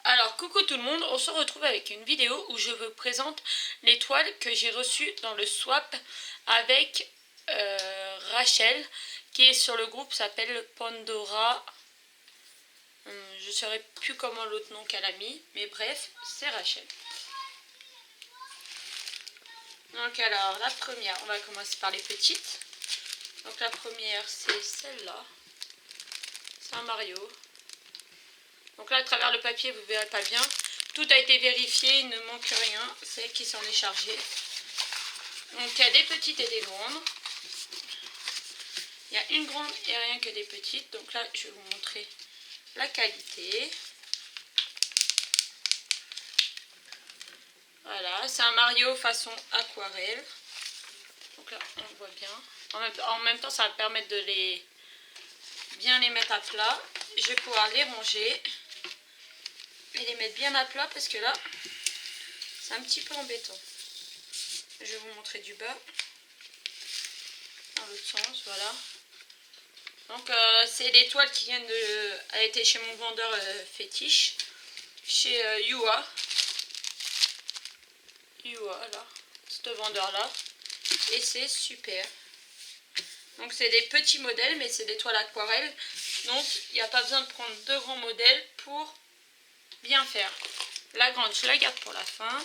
Alors coucou tout le monde, on se retrouve avec une vidéo où je vous présente les toiles que j'ai reçues dans le swap avec Rachel qui est sur le groupe, s'appelle Pandora. Je ne saurais plus comment l'autre nom qu'elle a mis, mais bref, c'est Rachel. Donc alors la première, on va commencer par les petites. Donc la première c'est celle-là, c'est un Mario. Donc là, à travers le papier, vous ne verrez pas bien. Tout a été vérifié, il ne manque rien. C'est qui s'en est chargé. Donc il y a des petites et des grandes. Il y a une grande et rien que des petites. Donc là, je vais vous montrer la qualité. Voilà, c'est un Mario façon aquarelle. Donc là, on voit bien. En même temps, ça va permettre de bien les mettre à plat. Je vais pouvoir les ranger et les mettre bien à plat parce que là c'est un petit peu embêtant. Je vais vous montrer du bas dans l'autre sens, voilà. Donc c'est des toiles qui viennent de... Elle était chez mon vendeur fétiche, chez Yua là, ce vendeur là, et c'est super. Donc c'est des petits modèles mais c'est des toiles aquarelles, donc il n'y a pas besoin de prendre deux grands modèles pour bien faire. La grande, je la garde pour la fin.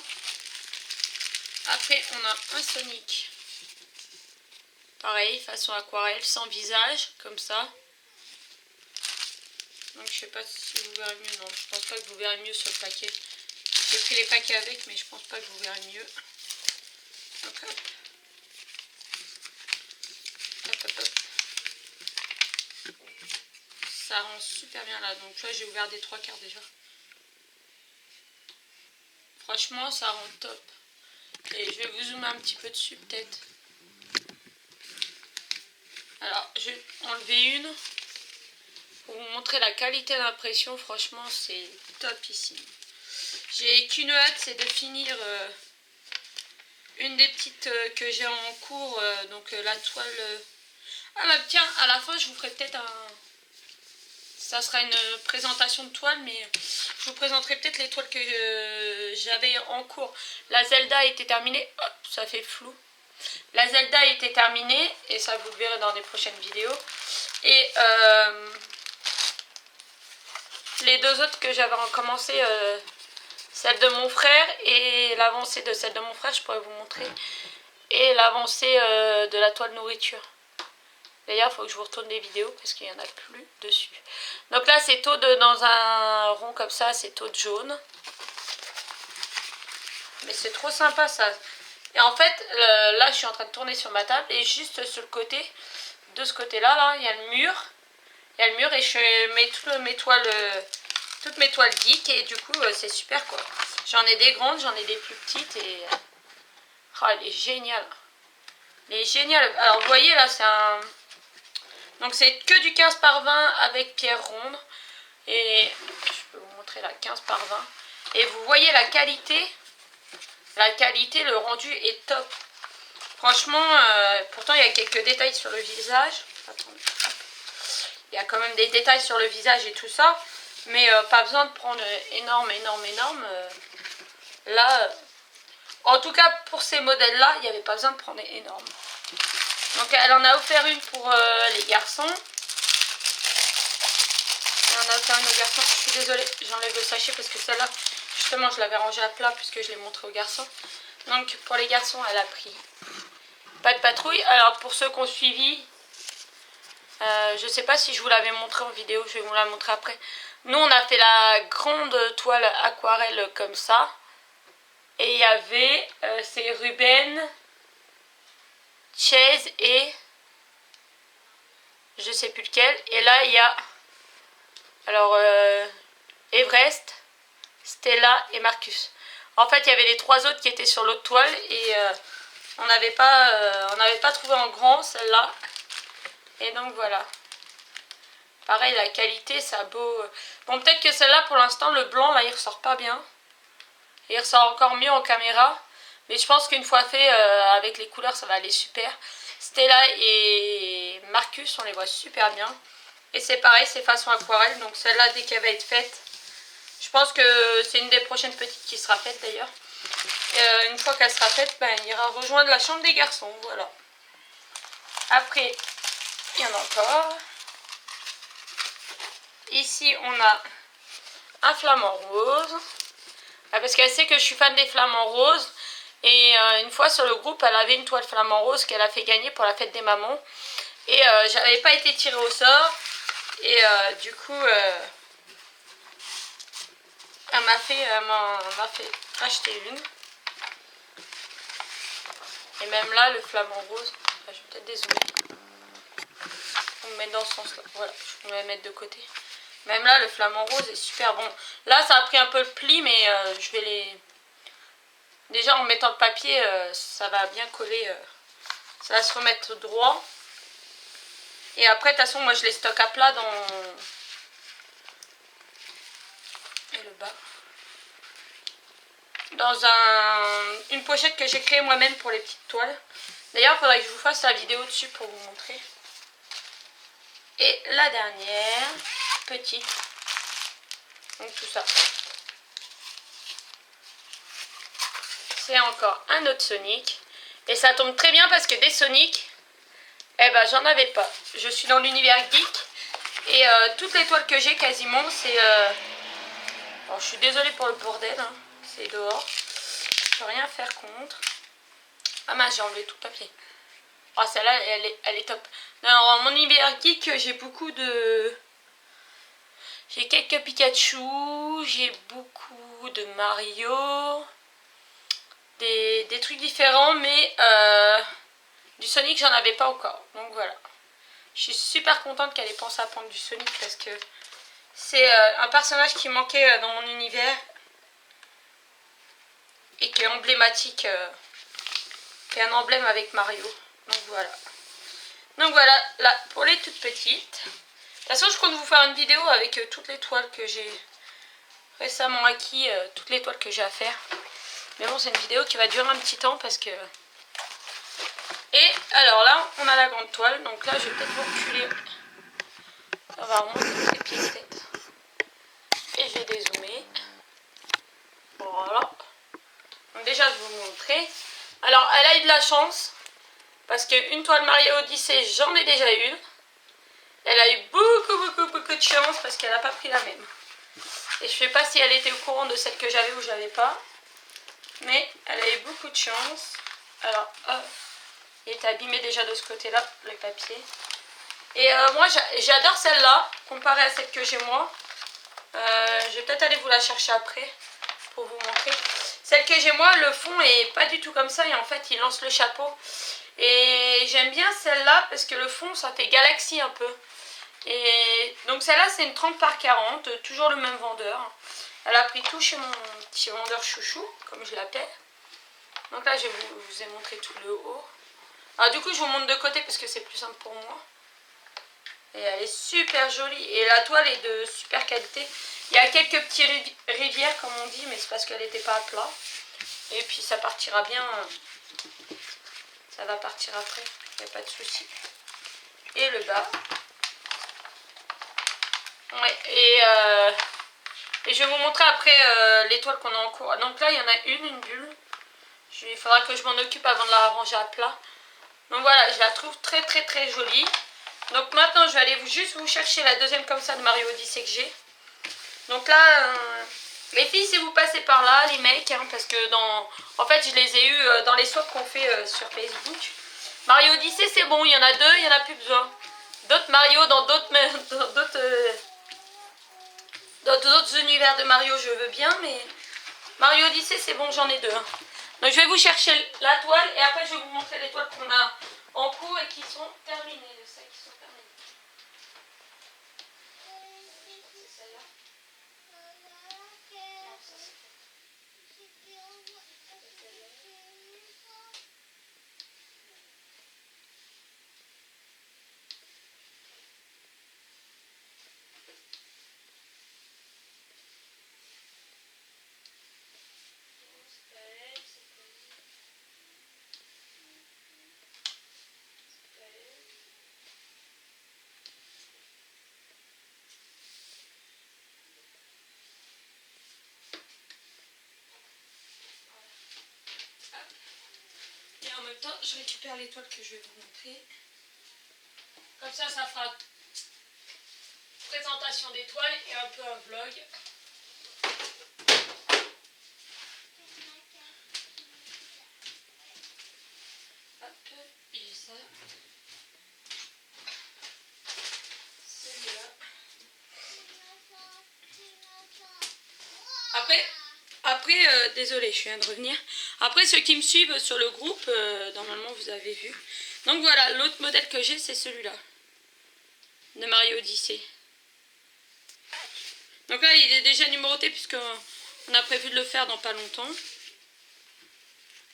Après, on a un Sonic. Pareil, façon aquarelle, sans visage, comme ça. Donc, je sais pas si vous verrez mieux. Non, je pense pas que vous verrez mieux sur le paquet. J'ai pris les paquets avec, mais je pense pas que vous verrez mieux. Donc, hop. Hop, hop, hop. Ça rend super bien là. Donc, là, j'ai ouvert des 3/4 déjà. Franchement, ça rend top. Et je vais vous zoomer un petit peu dessus peut-être. Alors, je vais enlever une pour vous montrer la qualité d'impression. Franchement, c'est topissime. J'ai qu'une hâte, c'est de finir une des petites que j'ai en cours. Donc la toile... Ah bah tiens, à la fin, je vous ferai peut-être un... Ça sera une présentation de toile, mais je vous présenterai peut-être les toiles que j'avais en cours. La Zelda était terminée. Hop, ça fait flou. La Zelda était terminée, et ça vous le verrez dans les prochaines vidéos. Et les deux autres que j'avais recommencé, celle de mon frère et l'avancée de celle de mon frère, je pourrais vous montrer. Et l'avancée de la toile nourriture. D'ailleurs, il faut que je vous retourne les vidéos parce qu'il n'y en a plus dessus. Donc là, c'est taude dans un rond comme ça, c'est taude jaune. Mais c'est trop sympa ça. Et en fait, là, je suis en train de tourner sur ma table et juste sur le côté, de ce côté-là, là, il y a le mur. Il y a le mur et je mets toutes mes toiles geek et du coup, c'est super quoi. J'en ai des grandes, j'en ai des plus petites et... Oh, elle est géniale. Elle est géniale. Alors, vous voyez, là, c'est un... Donc c'est que du 15 par 20 avec pierre ronde. Et je peux vous montrer la 15 par 20. Et vous voyez la qualité. La qualité, le rendu est top. Franchement, pourtant il y a quelques détails sur le visage. Attendez, hop. Il y a quand même des détails sur le visage et tout ça. Mais pas besoin de prendre énorme. Là, en tout cas pour ces modèles-là, il n'y avait pas besoin de prendre énorme. Donc elle en a offert une pour les garçons. Elle en a offert une aux garçons. Je suis désolée, j'enlève le sachet parce que celle-là, justement, je l'avais rangée à plat puisque je l'ai montré aux garçons. Donc pour les garçons, elle a pris pas de patrouille. Alors pour ceux qui ont suivi, je ne sais pas si je vous l'avais montré en vidéo, je vais vous la montrer après. Nous, on a fait la grande toile aquarelle comme ça. Et il y avait, c'est Ruben, Chase et je sais plus lequel. Et là il y a alors Everest, Stella et Marcus. En fait il y avait les trois autres qui étaient sur l'autre toile et on n'avait pas trouvé en grand celle-là. Et donc voilà. Pareil, la qualité, ça a beau... Bon, peut-être que celle-là pour l'instant le blanc là il ressort pas bien. Il ressort encore mieux en caméra. Mais je pense qu'une fois fait avec les couleurs, ça va aller super. Stella et Marcus, on les voit super bien. Et c'est pareil, c'est façon aquarelle. Donc celle-là, dès qu'elle va être faite, Je pense que c'est une des prochaines petites qui sera faite d'ailleurs. Une fois qu'elle sera faite, ben, il ira rejoindre la chambre des garçons. Voilà. Après, il y en a encore. Ici, on a un flamant rose. Parce qu'elle sait que je suis fan des flamants roses. Et une fois sur le groupe, elle avait une toile flamant rose qu'elle a fait gagner pour la fête des mamans. Et j'avais pas été tirée au sort. Et du coup, elle m'a fait acheter une. Et même là, le flamant rose, je vais peut-être dézoomer. On me met dans ce sens-là. Voilà, je vais me mettre de côté. Même là, le flamant rose est super bon. Là, ça a pris un peu le pli, mais je vais les... Déjà, en mettant le papier, ça va bien coller. Ça va se remettre droit. Et après, de toute façon, moi, je les stocke à plat dans... Et le bas. Dans une pochette que j'ai créée moi-même pour les petites toiles. D'ailleurs, il faudrait que je vous fasse la vidéo dessus pour vous montrer. Et la dernière, petite. Donc tout ça. C'est encore un autre Sonic. Et ça tombe très bien parce que des Sonic, eh ben j'en avais pas. Je suis dans l'univers geek. Et toutes les toiles que j'ai quasiment, c'est... Alors, je suis désolée pour le bordel, hein. C'est dehors. Je peux rien faire contre. Ah mince, j'ai enlevé tout le papier. Ah, celle-là, elle est top. Dans mon univers geek, j'ai beaucoup de... J'ai quelques Pikachu, j'ai beaucoup de Mario, des trucs différents, mais du Sonic, j'en avais pas encore. Donc voilà. Je suis super contente qu'elle ait pensé à prendre du Sonic parce que c'est un personnage qui manquait dans mon univers et qui est emblématique, qui est un emblème avec Mario. Donc voilà. Donc voilà, là, pour les toutes petites. De toute façon, je compte vous faire une vidéo avec toutes les toiles que j'ai récemment acquis, toutes les toiles que j'ai à faire. Mais bon, c'est une vidéo qui va durer un petit temps parce que... Et alors là, on a la grande toile. Donc là, je vais peut-être vous reculer. Ça va remonter les pieds peut-être. Et je vais dézoomer. Voilà. Donc déjà, je vais vous montrer. Alors, elle a eu de la chance. Parce qu'une toile Mario Odyssey, j'en ai déjà une. Elle a eu beaucoup de chance parce qu'elle n'a pas pris la même. Et je ne sais pas si elle était au courant de celle que j'avais ou j'avais pas. Mais elle a eu beaucoup de chance. Alors, il est abîmé déjà de ce côté-là, le papier. Et moi, j'adore celle-là, comparée à celle que j'ai moi. Je vais peut-être aller vous la chercher après, pour vous montrer. Celle que j'ai moi, le fond est pas du tout comme ça. Et en fait, il lance le chapeau. Et j'aime bien celle-là, parce que le fond, ça fait galaxie un peu. Et donc celle-là, c'est une 30 par 40, toujours le même vendeur. Elle a pris tout chez mon petit vendeur chouchou, comme je l'appelle. Donc là, je vous ai montré tout le haut. Alors du coup, je vous montre de côté parce que c'est plus simple pour moi. Et elle est super jolie. Et la toile est de super qualité. Il y a quelques petites rivières, comme on dit, mais c'est parce qu'elle n'était pas à plat. Et puis ça partira bien. Ça va partir après, il n'y a pas de souci. Et le bas. Ouais, et je vais vous montrer après les toiles qu'on a en cours. Donc là, il y en a une bulle. Il faudra que je m'en occupe avant de la ranger à plat. Donc voilà, je la trouve très jolie. Donc maintenant, je vais aller juste vous chercher la deuxième comme ça de Mario Odyssey que j'ai. Donc là, les filles, si vous passez par là, les mecs, hein, parce que en fait, je les ai eus dans les swaps qu'on fait sur Facebook. Mario Odyssey, c'est bon, il y en a deux, il n'y en a plus besoin. D'autres Mario dans d'autres univers de Mario, je veux bien, mais Mario Odyssey, c'est bon, j'en ai deux. Hein. Donc je vais vous chercher la toile et après je vais vous montrer les toiles qu'on a en cours et qui sont terminées. De ça, qui sont terminées. C'est celle-là. Non, ça c'est... et en même temps je récupère l'étoile que je vais vous montrer. Comme ça fera présentation d'étoiles et un peu un vlog. Hop, j'ai ça. Celui-là. Après, désolé, je viens de revenir. Après, ceux qui me suivent sur le groupe, normalement vous avez vu. Donc voilà, l'autre modèle que j'ai, c'est celui-là. De Mario Odyssey. Donc là, il est déjà numéroté puisqu'on a prévu de le faire dans pas longtemps.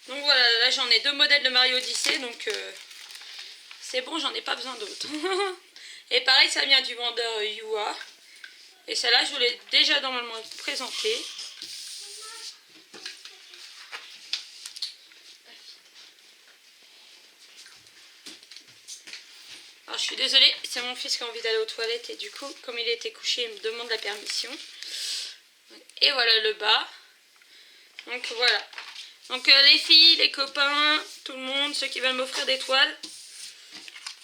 Donc voilà, là j'en ai 2 modèles de Mario Odyssey, donc c'est bon, j'en ai pas besoin d'autres. Et pareil, ça vient du vendeur Yua. Et celle-là, je vous l'ai déjà normalement présentée. Alors je suis désolée, c'est mon fils qui a envie d'aller aux toilettes et du coup, comme il était couché, il me demande la permission. Et voilà le bas. Donc voilà. Donc les filles, les copains, tout le monde, ceux qui veulent m'offrir des toiles.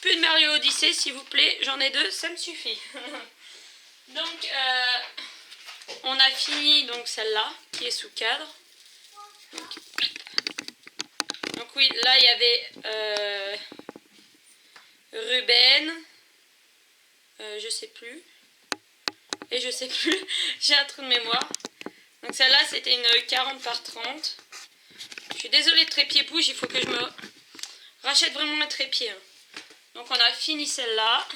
Plus de Mario Odyssey s'il vous plaît, j'en ai 2, ça me suffit. Donc on a fini donc celle-là qui est sous cadre. Donc oui, là il y avait Ruben, je sais plus. Et je sais plus, j'ai un trou de mémoire. Donc celle-là c'était une 40 par 30. Je suis désolée, le trépied bouge, il faut que je me rachète vraiment un trépied. Donc on a fini celle-là.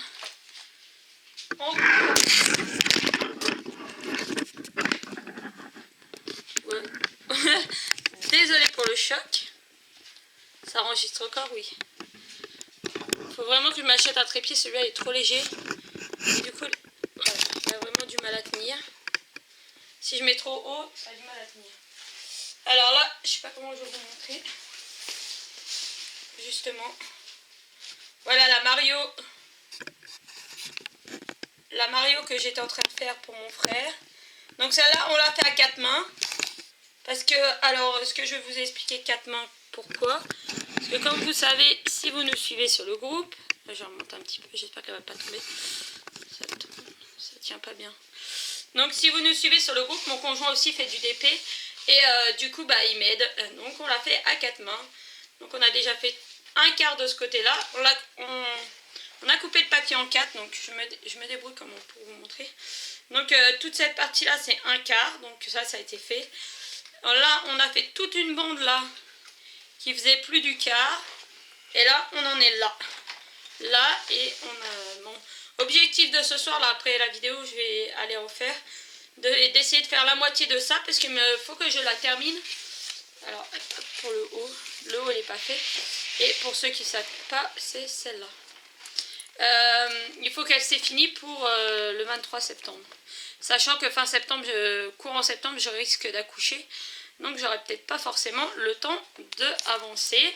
Ouais. Désolée pour le choc. Ça enregistre encore, oui. Il faut vraiment que je m'achète un trépied, celui-là est trop léger. Et du coup, il a vraiment du mal à tenir. Si je mets trop haut, ça a du mal à tenir. Alors là, je sais pas comment je vais vous montrer. Justement. Voilà la Mario que j'étais en train de faire pour mon frère. Donc celle-là, on l'a fait à 4 mains. Parce que, alors, ce que je vais vous expliquer 4 mains, pourquoi? Parce que comme vous savez, si vous nous suivez sur le groupe, là, je remonte un petit peu, j'espère qu'elle va pas tomber. Ça tient pas bien. Donc si vous nous suivez sur le groupe, mon conjoint aussi fait du DP. Et du coup, bah, il m'aide. Donc on l'a fait à 4 mains. Donc on a déjà fait un quart de ce côté-là. On a coupé le papier en 4, donc je me débrouille comment pour vous montrer. Donc toute cette partie-là, c'est un quart. Donc ça a été fait. Alors là, on a fait toute une bande là qui faisait plus du quart. Et là, on en est là. Là, et on a... Bon, objectif de ce soir, là, après la vidéo, je vais aller refaire. D'essayer de faire la moitié de ça, parce qu'il me faut que je la termine. Alors, pour le haut il n'est pas fait. Et pour ceux qui ne savent pas, c'est celle-là. Il faut qu'elle s'est finie pour le 23 septembre. Sachant que fin septembre, courant septembre, je risque d'accoucher. Donc j'aurai peut-être pas forcément le temps d'avancer.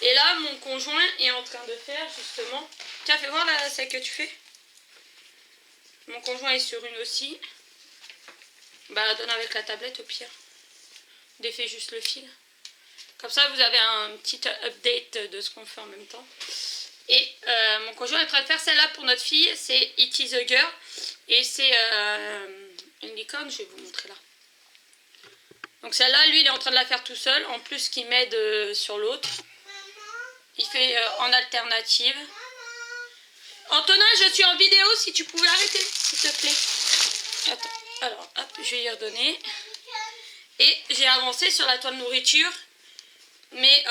Et là, mon conjoint est en train de faire justement... Tiens, fais voir celle que tu fais. Mon conjoint est sur une aussi. Bah, donne avec la tablette au pire. Défais juste le fil. Comme ça, vous avez un petit update de ce qu'on fait en même temps. Et mon conjoint est en train de faire celle-là pour notre fille. C'est It Is a Girl. Et c'est une licorne, je vais vous montrer là. Donc celle-là, lui, il est en train de la faire tout seul. En plus, qu'il m'aide sur l'autre. Il fait en alternative. Antonin, je suis en vidéo, si tu pouvais arrêter, s'il te plaît. Attends, alors, hop, je vais y redonner. Et j'ai avancé sur la toile nourriture. Mais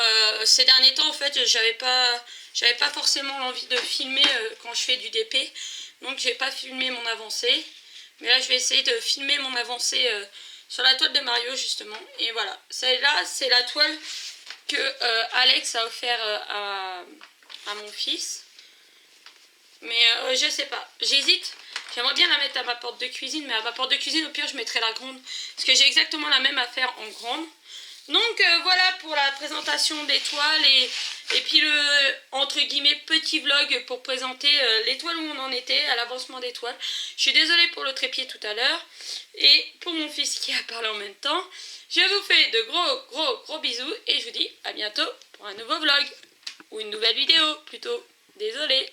ces derniers temps, en fait, j'avais pas forcément l'envie de filmer quand je fais du DP. Donc, j'ai pas filmé mon avancée. Mais là, je vais essayer de filmer mon avancée sur la toile de Mario, justement. Et voilà, celle-là, c'est la toile que Alex a offert à mon fils. Mais je sais pas, j'hésite. J'aimerais bien la mettre à ma porte de cuisine, mais à ma porte de cuisine, au pire, je mettrai la grande. Parce que j'ai exactement la même à faire en grande. Donc voilà pour la présentation des toiles et puis le, entre guillemets, petit vlog pour présenter les toiles où on en était, à l'avancement des toiles. Je suis désolée pour le trépied tout à l'heure. Et pour mon fils qui a parlé en même temps, je vous fais de gros bisous et je vous dis à bientôt pour pour un nouveau vlog. Ou une nouvelle vidéo plutôt. Désolée.